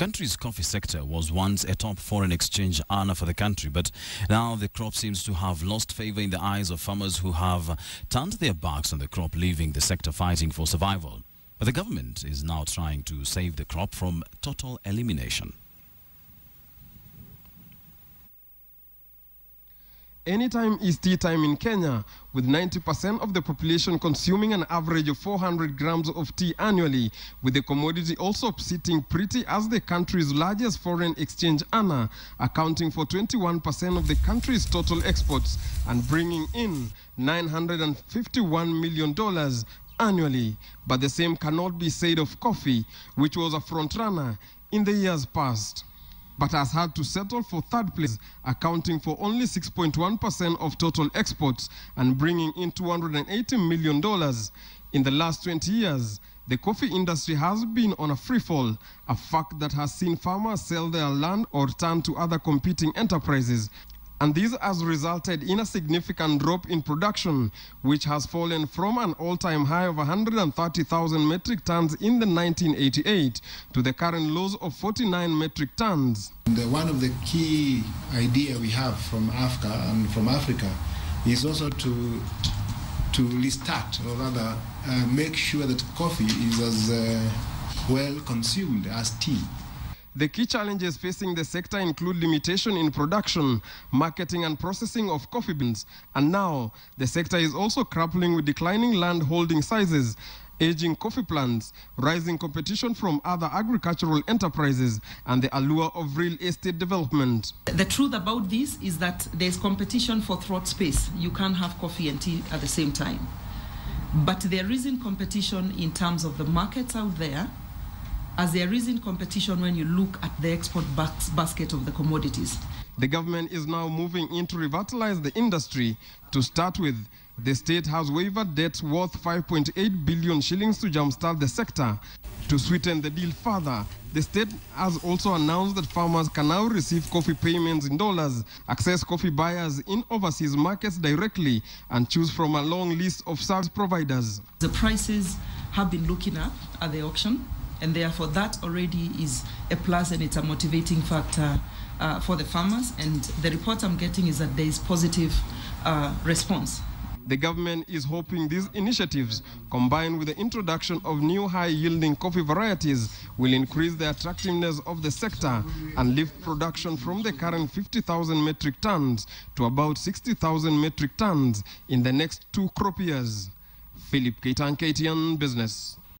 country's coffee sector was once a top foreign exchange earner for the country, but now the crop seems to have lost favor in the eyes of farmers who have turned their backs on the crop, leaving the sector fighting for survival. But the government is now trying to save the crop from total elimination. Anytime is tea time in Kenya, with 90% of the population consuming an average of 400 grams of tea annually, with the commodity also sitting pretty as the country's largest foreign exchange earner, accounting for 21% of the country's total exports and bringing in $951 million annually. But the same cannot be said of coffee, which was a frontrunner in the years past, but has had to settle for third place, accounting for only 6.1% of total exports and bringing in $280 million. In the last 20 years, the coffee industry has been on a free fall, a fact that has seen farmers sell their land or turn to other competing enterprises. And this has resulted in a significant drop in production, which has fallen from an all-time high of 130,000 metric tons in the 1988 to the current lows of 49 metric tons. One of the key ideas we have from Africa is also to restart, or rather make sure that coffee is as well consumed as tea. The key challenges facing the sector include limitation in production, marketing and processing of coffee beans. And now, the sector is also grappling with declining land holding sizes, aging coffee plants, rising competition from other agricultural enterprises, and the allure of real estate development. The truth about this is that there's competition for throat space. You can't have coffee and tea at the same time. But there isn't competition in terms of the markets out there, as there isn't competition when you look at the export basket of the commodities. The government is now moving in to revitalize the industry. To start with, the state has waived debt worth 5.8 billion shillings to jumpstart the sector. To sweeten the deal further, the state has also announced that farmers can now receive coffee payments in dollars, access coffee buyers in overseas markets directly, and choose from a long list of service providers. The prices have been looking up at the auction, and therefore that already is a plus and it's a motivating factor for the farmers. And the report I'm getting is that there is positive response. The government is hoping these initiatives, combined with the introduction of new high-yielding coffee varieties, will increase the attractiveness of the sector and lift production from the current 50,000 metric tons to about 60,000 metric tons in the next 2 crop years. Philip Keitan, KTN Business.